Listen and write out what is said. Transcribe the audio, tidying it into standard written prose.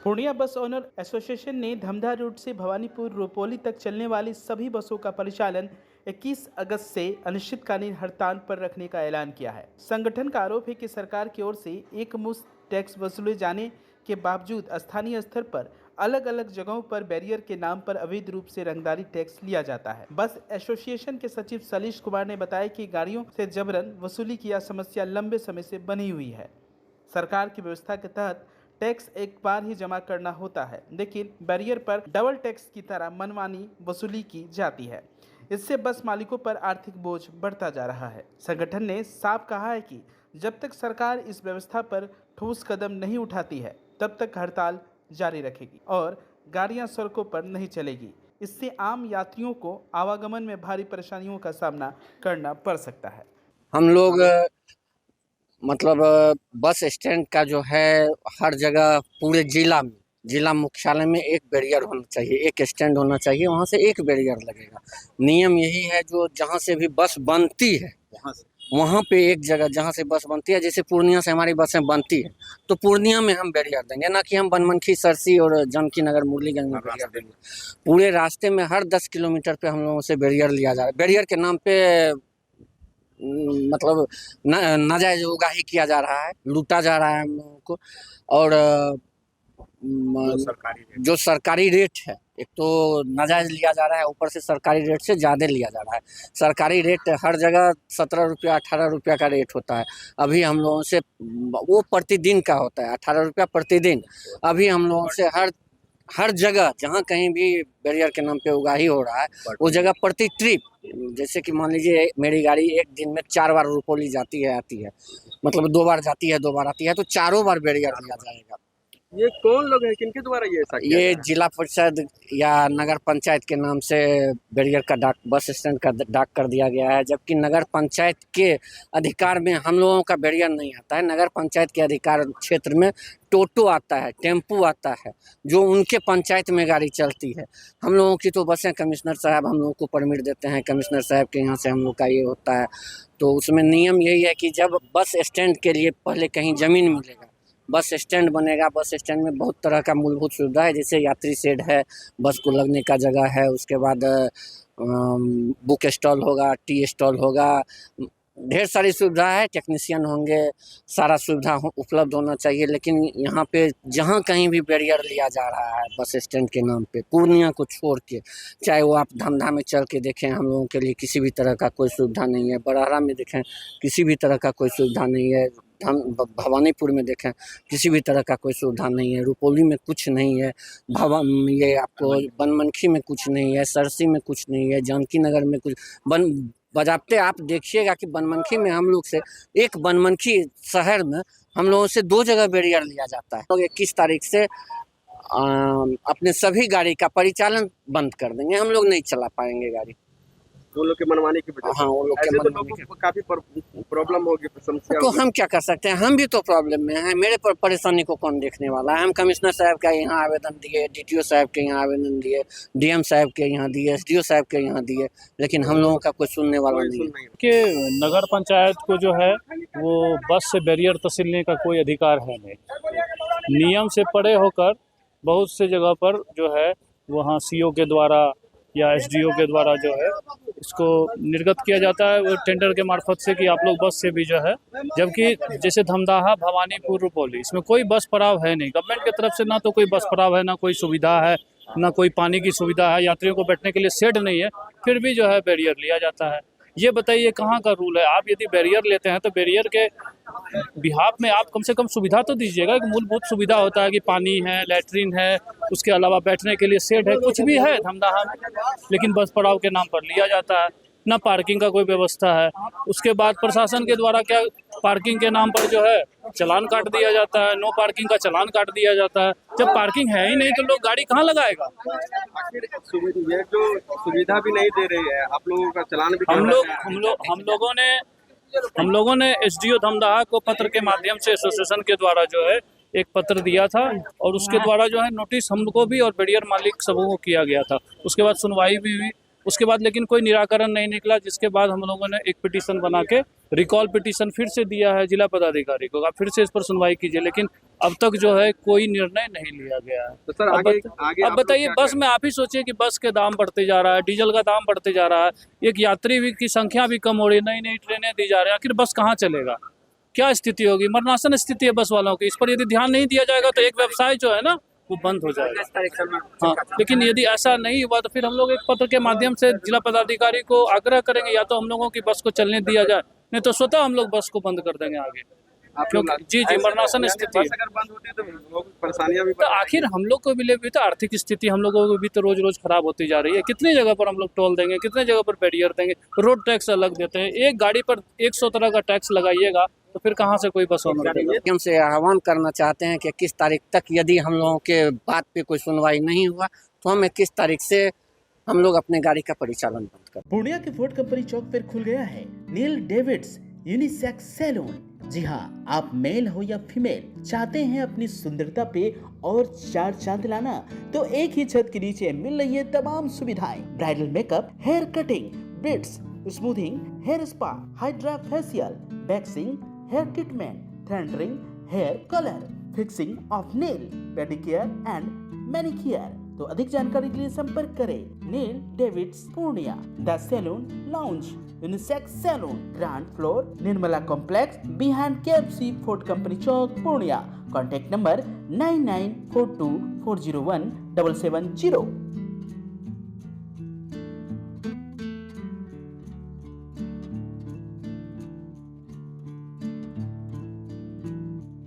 पूर्णिया बस owner association ने Dhamdha root से भवानीपुर रुपौली तक चलने वाली सभी बसों का परिचालन 21 अगस्त से अनिश्चितकालीन हड़ताल पर रखने का ऐलान किया है। संगठन का आरोप है कि सरकार की ओर से एकमुश्त टैक्स वसूले जाने के बावजूद स्थानीय स्तर पर अलग अलग जगहों पर बैरियर के नाम पर अवैध रूप से रंगदारी टैक्स लिया जाता है। बस एसोसिएशन के सचिव सलीश कुमार ने बताया कि गाड़ियों से जबरन वसूली की यह समस्या लंबे समय से बनी हुई है। सरकार की व्यवस्था के तहत टैक्स एक बार ही जमा करना होता है, लेकिन बैरियर पर डबल टैक्स की तरह मनमानी वसूली की जाती है। इससे बस मालिकों पर आर्थिक बोझ बढ़ता जा रहा है। संगठन ने साफ कहा है कि जब तक सरकार इस व्यवस्था पर ठोस कदम नहीं उठाती है, तब तक हड़ताल जारी रखेगी और गाड़ियां सड़कों पर नहीं चलेगी। इससे आम यात्रियों को आवागमन में भारी परेशानियों का सामना करना पड़ सकता है। हम लोग मतलब बस स्टैंड का जो है हर जगह पूरे जिला मुख्यालय में एक बैरियर होना चाहिए, एक स्टैंड होना चाहिए, वहाँ से एक बैरियर लगेगा। नियम यही है, जो जहाँ से भी बस बनती है वहाँ पे एक जगह जहाँ से बस बनती है, जैसे पूर्णिया से हमारी बसें बनती है तो पूर्णिया में हम बैरियर देंगे, ना कि हम बनमनखी, सरसी और जानकी नगर, मुरलीगंज में बैरियर देंगे। पूरे रास्ते में हर 10 किलोमीटर पे हम लोगों से बैरियर लिया जा रहा है। बैरियर के नाम पे मतलब नाजायज उगाही किया जा रहा है, लूटा जा रहा है हम लोगों को। और जो सरकारी रेट है, एक तो नाजायज लिया जा रहा है, ऊपर से सरकारी रेट से ज़्यादा लिया जा रहा है। सरकारी रेट हर जगह 17 रुपया 18 रुपया का रेट होता है। अभी हम लोगों से वो प्रतिदिन का होता है, 18 रुपया प्रतिदिन। अभी हम लोगों से हर जगह जहाँ कहीं भी बैरियर के नाम पे उगाही हो रहा है, वो जगह प्रति ट्रिप, जैसे कि मान लीजिए मेरी गाड़ी एक दिन में 4 बार रुपौली जाती है आती है, मतलब 2 बार जाती है 2 बार आती है, तो 4 बार बैरियर लिया जाएगा। ये कौन लोग हैं, किनके द्वारा ये ऐसा किया ये जिला परिषद या नगर पंचायत के नाम से बैरियर का डाक, बस स्टैंड का डाक कर दिया गया है, जबकि नगर पंचायत के अधिकार में हम लोगों का बैरियर नहीं आता है। नगर पंचायत के अधिकार क्षेत्र में टोटो आता है, टेम्पू आता है, जो उनके पंचायत में गाड़ी चलती है। हम लोगों की तो बसें कमिश्नर साहब हम लोगों को परमिट देते हैं, कमिश्नर साहब के यहाँ से हम लोग का ये होता है। तो उसमें नियम यही है कि जब बस स्टैंड के लिए पहले कहीं ज़मीन मिलेगा, बस स्टैंड बनेगा। बस स्टैंड में बहुत तरह का मूलभूत सुविधा है, जैसे यात्री शेड है, बस को लगने का जगह है, उसके बाद बुक स्टॉल होगा, टी स्टॉल होगा, ढेर सारी सुविधा है, टेक्नीशियन होंगे, सारा सुविधा उपलब्ध होना चाहिए। लेकिन यहाँ पे जहाँ कहीं भी बैरियर लिया जा रहा है बस स्टैंड के नाम पे, पूर्णिया को छोड़ के, चाहे वो आप धमधा में चल के देखें, हम लोगों के लिए किसी भी तरह का कोई सुविधा नहीं है। बड़हरा में देखें, किसी भी तरह का कोई सुविधा नहीं है। भवानीपुर में देखें, किसी भी तरह का कोई सुविधा नहीं है। रुपौली में कुछ नहीं है, ये आपको बनमनखी में कुछ नहीं है, सरसी में कुछ नहीं है, जानकी नगर में कुछ बजाते आप देखिएगा कि बनमनखी में हम लोग से, एक बनमनखी शहर में हम लोगों से 2 जगह बैरियर लिया जाता है। तो 21 तारीख से अपने सभी गाड़ी का परिचालन बंद कर देंगे, हम लोग नहीं चला पाएंगे गाड़ी। वो लोग के मनमानी की वजह से। हाँ, वो लोग के मनमानी को काफी प्रॉब्लम होगी, समस्या तो हम क्या कर सकते हैं, हम भी तो प्रॉब्लम में हैं। मेरे पर परेशानी को कौन देखने वाला है। हम कमिश्नर साहब का यहाँ आवेदन दिए, डीटीओ साहब के यहाँ आवेदन दिए, डीएम साहब के यहाँ दिए, एसडीओ साहब के यहाँ दिए, लेकिन हम लोगों का कोई सुनने वाला नहीं है। कि नगर पंचायत को जो है वो बस से बैरियर तसीलने का कोई अधिकार है नहीं। नियम से परे होकर बहुत से जगह पर जो है वहाँ सीओ के द्वारा या एसडीओ के द्वारा जो है इसको निर्गत किया जाता है, वो टेंडर के मार्फत से, कि आप लोग बस से भी जो है, जबकि जैसे धमदाहा, भवानीपुर, रुपौली, इसमें कोई बस पड़ाव है नहीं। गवर्नमेंट की तरफ से ना तो कोई बस पड़ाव है, ना कोई सुविधा है, ना कोई पानी की सुविधा है, यात्रियों को बैठने के लिए शेड नहीं है, फिर भी जो है बैरियर लिया जाता है। ये बताइए कहाँ का रूल है। आप यदि बैरियर लेते हैं तो बैरियर के बिहाफ में आप कम से कम सुविधा तो दीजिएगा। एक मूलभूत सुविधा होता है कि पानी है, लैट्रिन है, उसके अलावा बैठने के लिए शेड है, कुछ भी है धमदाहा में, लेकिन बस पड़ाव के नाम पर लिया जाता है। ना पार्किंग का कोई व्यवस्था है। उसके बाद प्रशासन के द्वारा क्या, पार्किंग के नाम पर जो है चालान काट दिया जाता है, नो पार्किंग का चालान काट दिया जाता है। जब पार्किंग है ही नहीं तो लोग गाड़ी कहाँ लगाएगा। ये जो सुविधा भी नहीं दे रही है, आप लोगों का चालान भी हम लोगों ने एसडीओ धमदाहा को पत्र के माध्यम से एसोसिएशन के द्वारा जो है एक पत्र दिया था, और उसके द्वारा जो है नोटिस हमको भी और बैरियर मालिक सबों को किया गया था। उसके बाद सुनवाई भी हुई, उसके बाद लेकिन कोई निराकरण नहीं निकला, जिसके बाद हम लोगों ने एक पिटीशन बना के रिकॉल पिटीशन फिर से दिया है जिला पदाधिकारी को, आप फिर से इस पर सुनवाई कीजिए, लेकिन अब तक जो है कोई निर्णय नहीं लिया गया है। तो सर आगे अब बताइए, बस में आप ही सोचिए कि बस के दाम बढ़ते जा रहा है, डीजल का दाम बढ़ते जा रहा है, एक यात्री की संख्या भी कम हो रही है, नई नई ट्रेनें दी जा रही है, आखिर बस कहाँ चलेगा? क्या स्थिति होगी? मरणासन स्थिति है बस वालों की। इस पर यदि ध्यान नहीं दिया जाएगा तो एक व्यवसाय जो है ना वो बंद हो जाएगा। हाँ, लेकिन यदि ऐसा नहीं हुआ तो फिर हम लोग एक पत्र के माध्यम से जिला पदाधिकारी को आग्रह करेंगे, या तो हम लोगों की बस को चलने दिया जाए, नहीं तो स्वतः हम लोग बस को बंद कर देंगे आगे। क्योंकि जी मरणासन स्थिति है। बस अगर बंद होती तो लोग परेशानियां भी तो आखिर हम लोग को भी तो आर्थिक स्थिति हम लोगों को भी तो रोज रोज खराब होती जा रही है। कितनी जगह पर हम लोग टोल देंगे, कितने जगह पर बैरियर देंगे, रोड टैक्स अलग देते हैं, एक गाड़ी पर 100 तरह का टैक्स लगाइएगा तो फिर कहाँ से कोई बस होना देगा? हम से आह्वान करना चाहते हैं कि 21 तारीख तक यदि हम लोगों के बात पे कोई सुनवाई नहीं हुआ तो हम 21 तारीख से हम लोग अपने गाड़ी का परिचालन बंद कर। पूर्णिया के फोर्ट कंपनी चौक पर खुल गया है नील डेविड्स यूनिसेक्स सैलून। जी हाँ, आप मेल हो या फीमेल चाहते हैं अपनी सुंदरता पे और चार चांद लाना, तो एक ही छत के नीचे मिल रही है तमाम सुविधाएं। Bridal makeup, hair cutting, braids, smoothing, hair spa, hydra facial, waxing, hair treatment, threading, hair colour, fixing of nail, pedicure and manicure. तो अधिक जानकारी के लिए संपर्क करें Neel David's Purnia, the salon lounge, unisex salon, ground floor, Nirmala complex, behind KFC, Fort Company Chowk, Purnia. Contact number 9942401770।